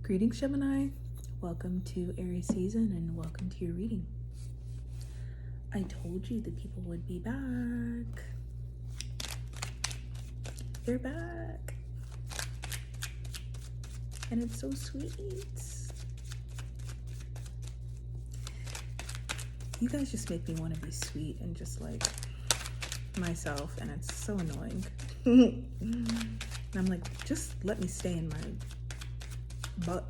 Greetings, Gemini. Welcome to Aries season and welcome to your reading. I told you the people would be back. They're back. And it's so sweet. You guys just make me want to be sweet and just like myself, and it's so annoying. And I'm like, just let me stay in my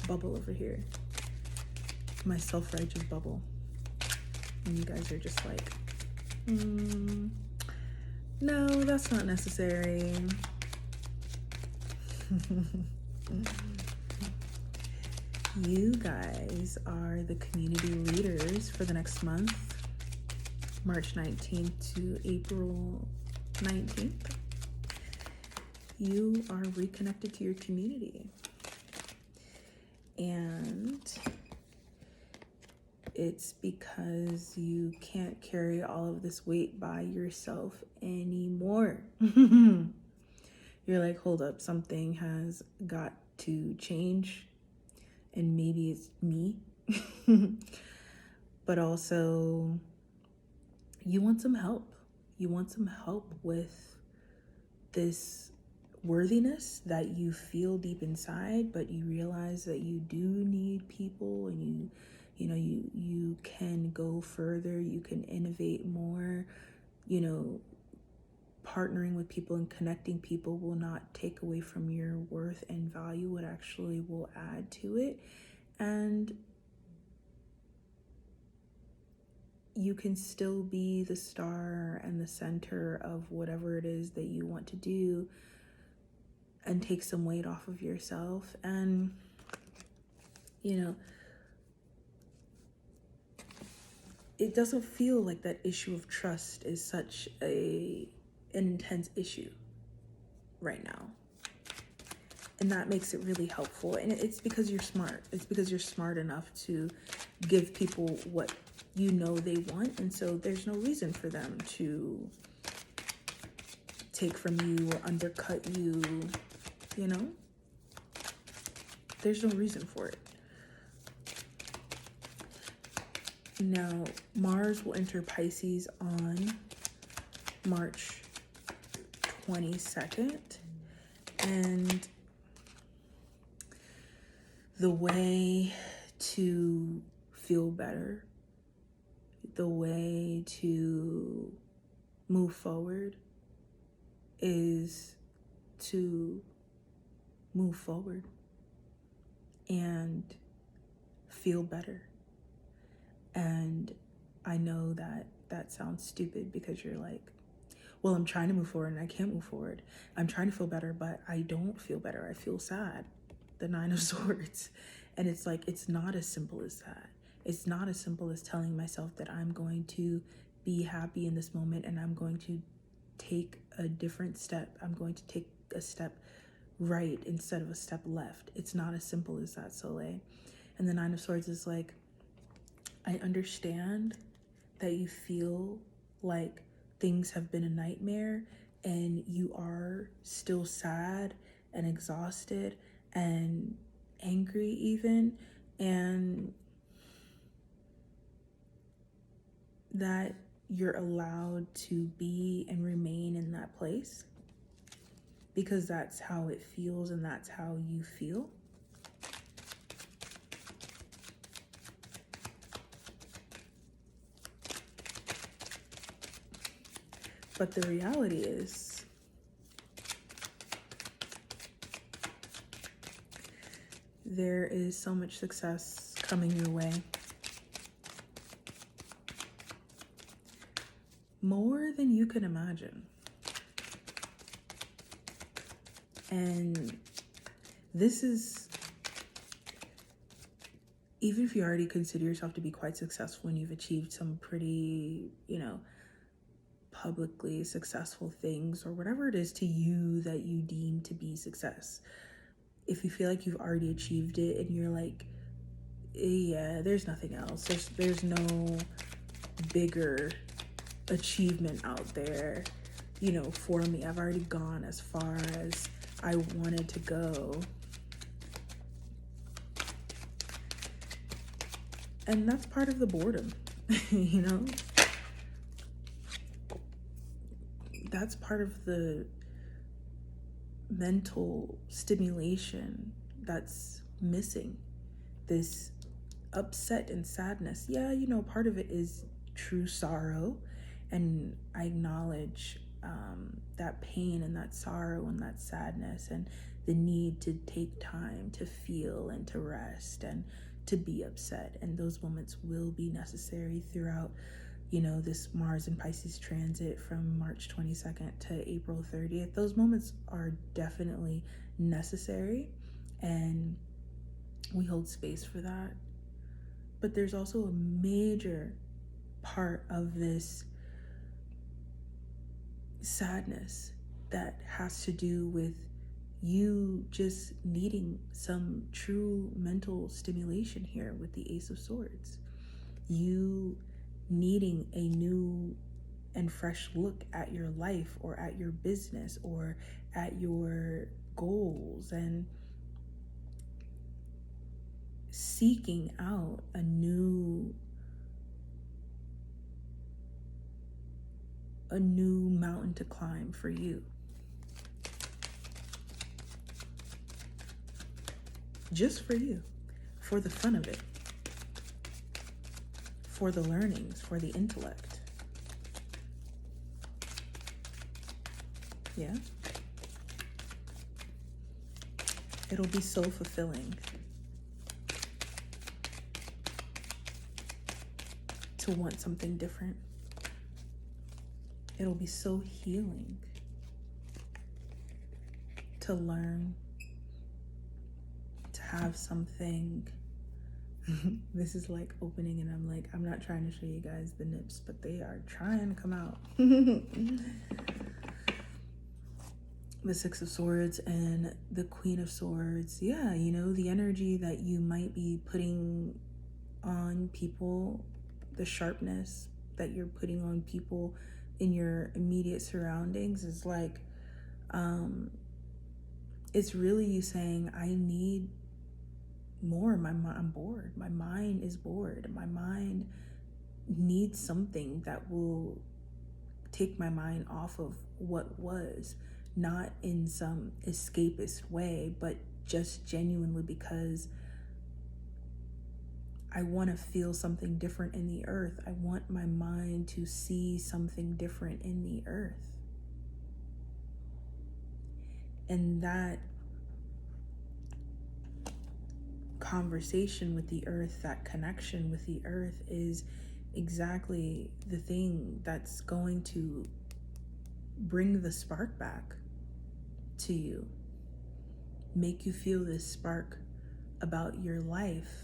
bubble over here, my self-righteous bubble, and you guys are just like, no, that's not necessary. You guys are the community leaders for the next month, March 19th to April 19th. You are reconnected to your community. And it's because you can't carry all of this weight by yourself anymore. You're like, hold up, something has got to change, and maybe it's me. But also, you want some help. You want some help with this worthiness that you feel deep inside, but you realize that you do need people, and you can go further, you can innovate more. Partnering with people and connecting people will not take away from your worth and value. It actually will add to it, and you can still be the star and the center of whatever it is that you want to do, and take some weight off of yourself. And it doesn't feel like that issue of trust is such an intense issue right now, and that makes it really helpful. And it's because you're smart. It's because you're smart enough to give people what you know they want, and so there's no reason for them to take from you or undercut you. There's no reason for it. Now, Mars will enter Pisces on March 22nd, and the way to feel better, the way to move forward is to move forward and feel better. And I know that sounds stupid, because you're like, well, I'm trying to move forward and I can't move forward. I'm trying to feel better, but I don't feel better. I feel sad. The 9 of Swords. And it's like, it's not as simple as that. It's not as simple as telling myself that I'm going to be happy in this moment and I'm going to take a different step. I'm going to take a step right instead of a step left. It's not as simple as that, Soleil. And the 9 of Swords is like, I understand that you feel like things have been a nightmare and you are still sad and exhausted and angry even, and that you're allowed to be and remain in that place because that's how it feels and that's how you feel. But the reality is, there is so much success coming your way. More than you can imagine. And this is, even if you already consider yourself to be quite successful and you've achieved some pretty, publicly successful things, or whatever it is to you that you deem to be success. If you feel like you've already achieved it and you're like, yeah, there's nothing else. There's no bigger achievement out there, for me. I've already gone as far as I wanted to go. And that's part of the boredom, you know? That's part of the mental stimulation that's missing. This upset and sadness. Yeah, you know, part of it is true sorrow. And I acknowledge that pain and that sorrow and that sadness and the need to take time to feel and to rest and to be upset. And those moments will be necessary throughout, you know, this Mars and Pisces transit from March 22nd to April 30th. Those moments are definitely necessary, and we hold space for that. But there's also a major part of this sadness that has to do with you just needing some true mental stimulation here with the Ace of Swords. You needing a new and fresh look at your life or at your business or at your goals, and seeking out a new mountain to climb for you. Just for you, for the fun of it, for the learnings, for the intellect. Yeah. It'll be so fulfilling to want something different. It'll be so healing to learn, to have something. This is like opening, and I'm like, I'm not trying to show you guys the nips, but they are trying to come out. The Six of Swords and the Queen of Swords. Yeah, you know, the energy that you might be putting on people, the sharpness that you're putting on people in your immediate surroundings is like, it's really you saying, I need more. I'm bored. My mind is bored. My mind needs something that will take my mind off of what was, not in some escapist way, but just genuinely because I want to feel something different in the earth. I want my mind to see something different in the earth. And that conversation with the earth, that connection with the earth is exactly the thing that's going to bring the spark back to you. Make you feel this spark about your life.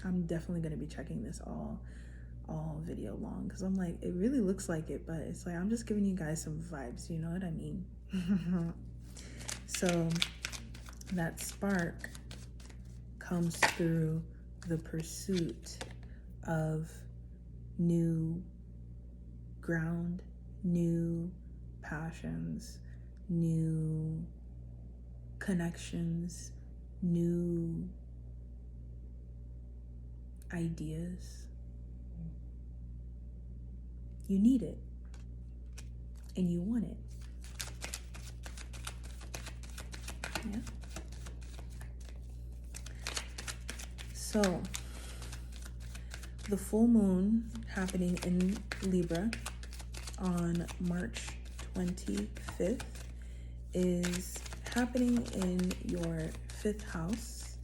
I'm definitely going to be checking this all video long, because I'm like, it really looks like it, but it's like I'm just giving you guys some vibes, you know what I mean? So that spark comes through the pursuit of new ground, new passions, new connections, new ideas. You need it, and you want it. Yeah. So, the full moon happening in Libra on March 25th is happening in your 5th house,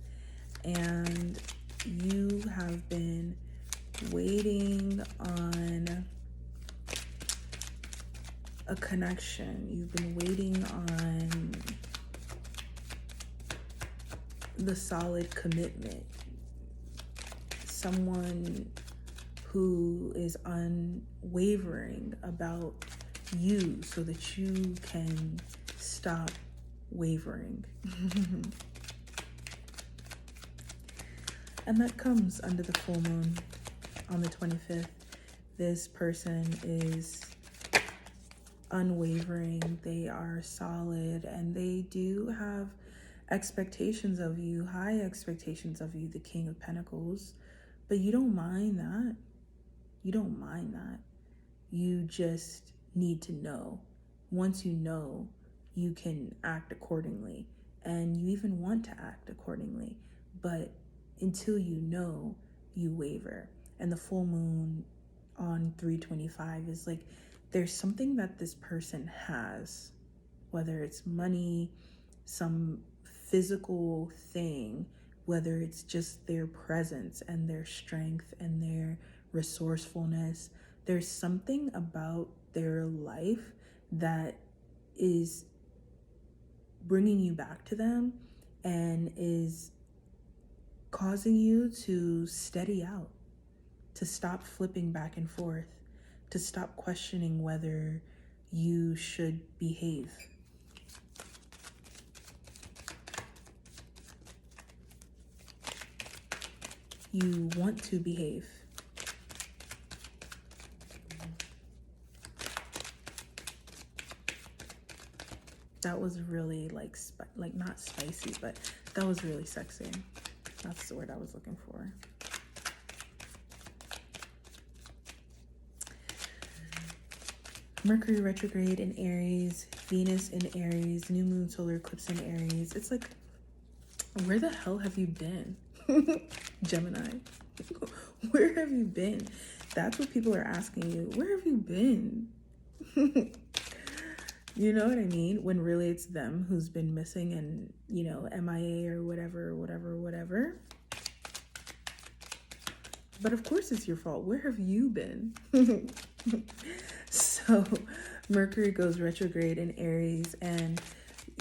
and you have been waiting on a connection. You've been waiting on the solid commitment. Someone who is unwavering about you so that you can stop wavering. And that comes under the full moon on the 25th. This person is unwavering, they are solid, and they do have expectations of you, high expectations of you. The King of Pentacles But you don't mind that. You don't mind that. You just need to know. Once you know, you can act accordingly, and you even want to act accordingly. But until you know, you waver. And the full moon on 325 is like, there's something that this person has, whether it's money, some physical thing, whether it's just their presence and their strength and their resourcefulness. There's something about their life that is bringing you back to them and is causing you to steady out, to stop flipping back and forth, to stop questioning whether you should behave. You want to behave. That was really like not spicy, but that was really sexy. That's the word I was looking for. Mercury retrograde in Aries, Venus in Aries, new moon solar eclipse in Aries. It's like, where the hell have you been? Gemini, where have you been? That's what people are asking you. Where have you been? You know what I mean? When really it's them who's been missing and, you know, MIA or whatever. But of course it's your fault. Where have you been? So Mercury goes retrograde in Aries, and,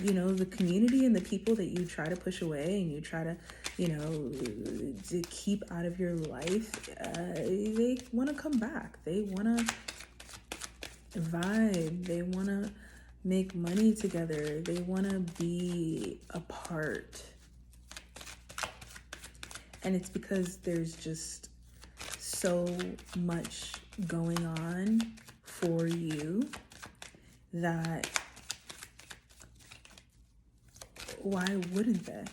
you know, the community and the people that you try to push away and you try to, you know, to keep out of your life, they want to come back. They want to vibe. They want to make money together. They want to be apart. And it's because there's just so much going on for you that why wouldn't they?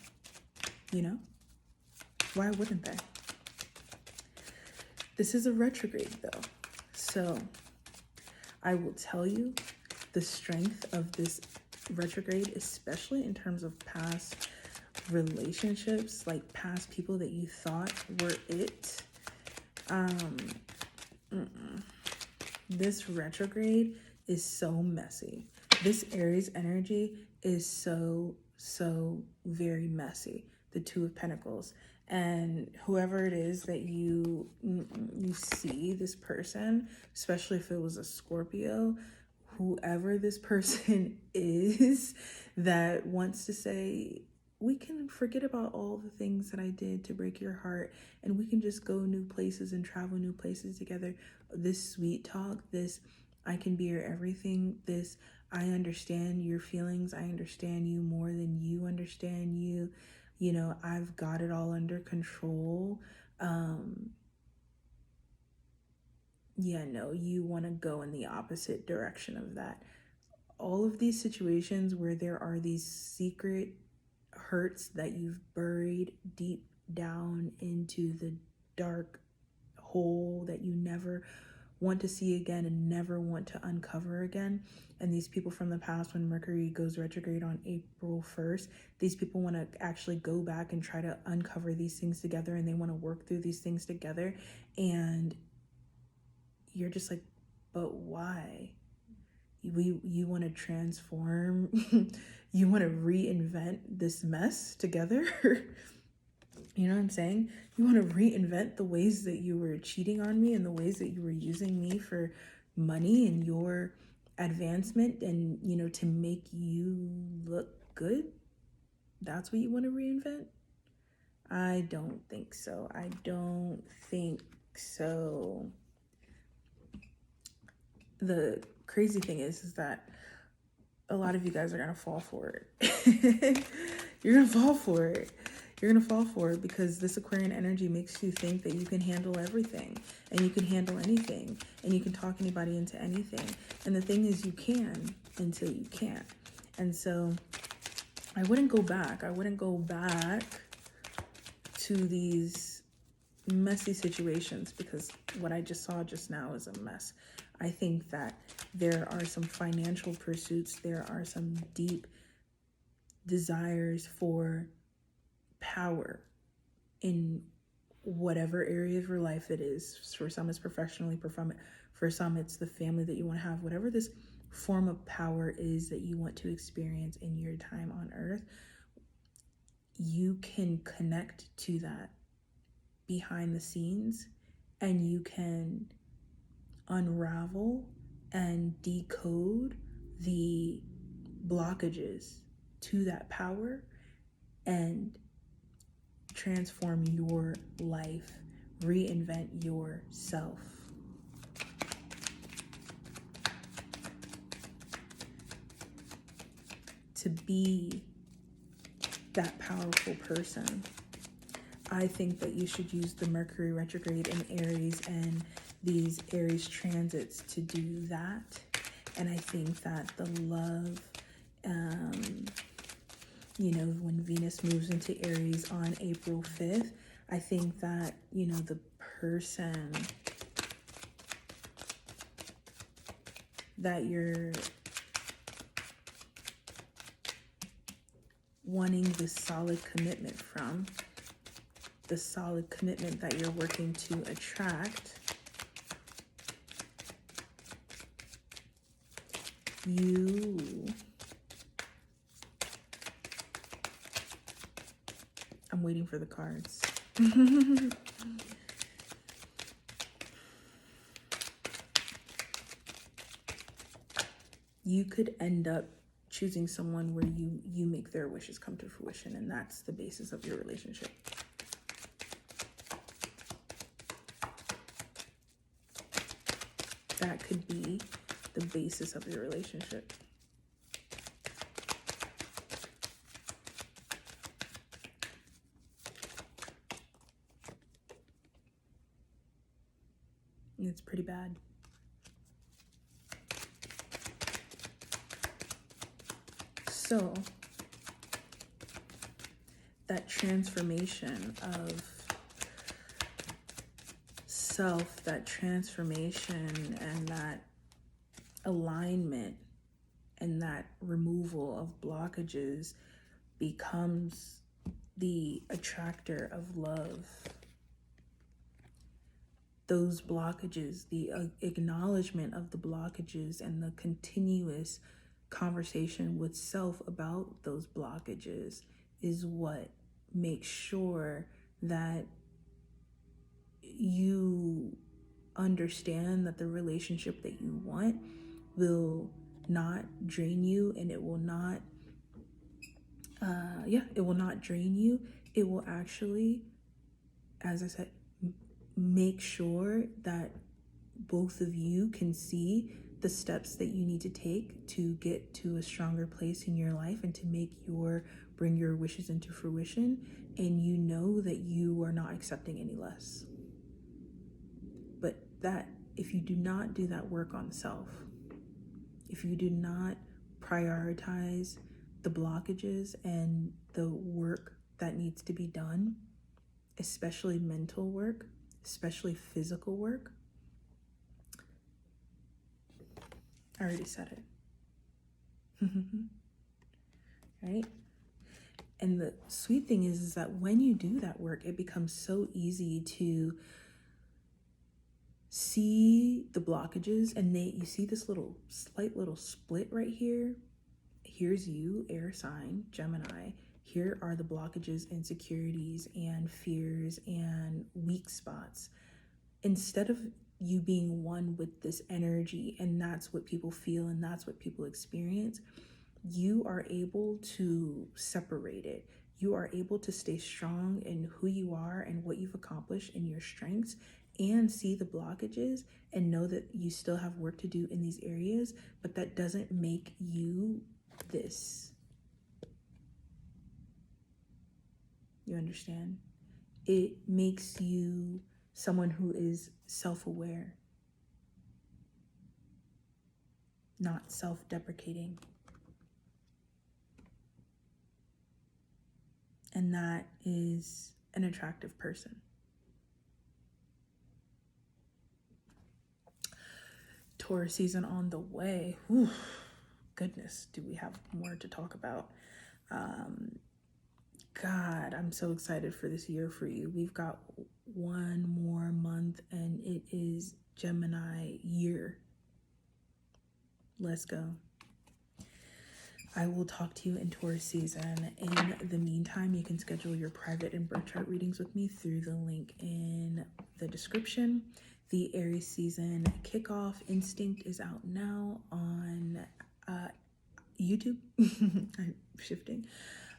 You know? Why wouldn't they? This is a retrograde though. So I will tell you the strength of this retrograde, especially in terms of past relationships, like past people that you thought were it. This retrograde is so messy. This Aries energy is so very messy. The Two of Pentacles. And whoever it is that you see this person, especially if it was a Scorpio, whoever this person is that wants to say, we can forget about all the things that I did to break your heart, and we can just go new places and travel new places together. This sweet talk, this I can be your everything, this I understand your feelings, I understand you more than you understand you, you know, I've got it all under control. Yeah, no, you want to go in the opposite direction of that. All of these situations where there are these secret hurts that you've buried deep down into the dark hole that you never want to see again and never want to uncover again. And these people from the past, when Mercury goes retrograde on April 1st, these people want to actually go back and try to uncover these things together, and they want to work through these things together. And you're just like, but why? You want to transform, you want to reinvent this mess together. You know what I'm saying? You want to reinvent the ways that you were cheating on me and the ways that you were using me for money and your advancement and, you know, to make you look good. That's what you want to reinvent? I don't think so. I don't think so. The crazy thing is that a lot of you guys are going to fall for it. You're going to fall for it. You're going to fall for it because this Aquarian energy makes you think that you can handle everything and you can handle anything and you can talk anybody into anything. And the thing is, you can until you can't. And so I wouldn't go back. I wouldn't go back to these messy situations, because what I just saw just now is a mess. I think that there are some financial pursuits, there are some deep desires for power in whatever area of your life it is. For some it's professionally, for some it's the family that you want to have. Whatever this form of power is that you want to experience in your time on earth, you can connect to that behind the scenes, and you can unravel and decode the blockages to that power and transform your life, reinvent yourself. To be that powerful person, I think that you should use the Mercury retrograde in Aries and these Aries transits to do that. And I think that the love, when Venus moves into Aries on April 5th, I think that, the person that you're wanting the solid commitment from, the solid commitment that you're working to attract, I'm waiting for the cards. You could end up choosing someone where you make their wishes come to fruition, and that's the basis of your relationship. That could be the basis of your relationship. And it's pretty bad. So, that transformation of self, that transformation and that alignment and that removal of blockages becomes the attractor of love. Those blockages, the acknowledgement of the blockages and the continuous conversation with self about those blockages is what makes sure that you understand that the relationship that you want will not drain you, and it will not drain you. It will actually, as I said, make sure that both of you can see the steps that you need to take to get to a stronger place in your life and to bring your wishes into fruition, and you know that you are not accepting any less. But that if you do not do that work on self, if you do not prioritize the blockages and the work that needs to be done, especially mental work, especially physical work, I already said it. Right? And the sweet thing is that when you do that work, it becomes so easy to see the blockages, and you see this slight little split right here. Here's you, air sign, Gemini. Here are the blockages, insecurities, and fears, and weak spots. Instead of you being one with this energy, and that's what people feel and that's what people experience, you are able to separate it. You are able to stay strong in who you are and what you've accomplished in your strengths, and see the blockages and know that you still have work to do in these areas, but that doesn't make you this. You understand? It makes you someone who is self-aware, not self-deprecating. And that is an attractive person. Taurus season on the way. Whew, goodness, do we have more to talk about? God, I'm so excited for this year for you. We've got one more month and it is Gemini year. Let's go. I will talk to you in Taurus season. In the meantime, you can schedule your private and birth chart readings with me through the link in the description. The Aries season kickoff instinct is out now on YouTube. I'm shifting.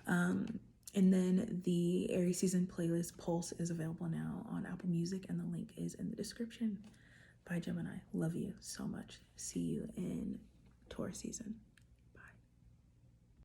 And then the Aries season playlist Pulse is available now on Apple Music, and the link is in the description. Bye, Gemini. Love you so much. See you in Taurus season.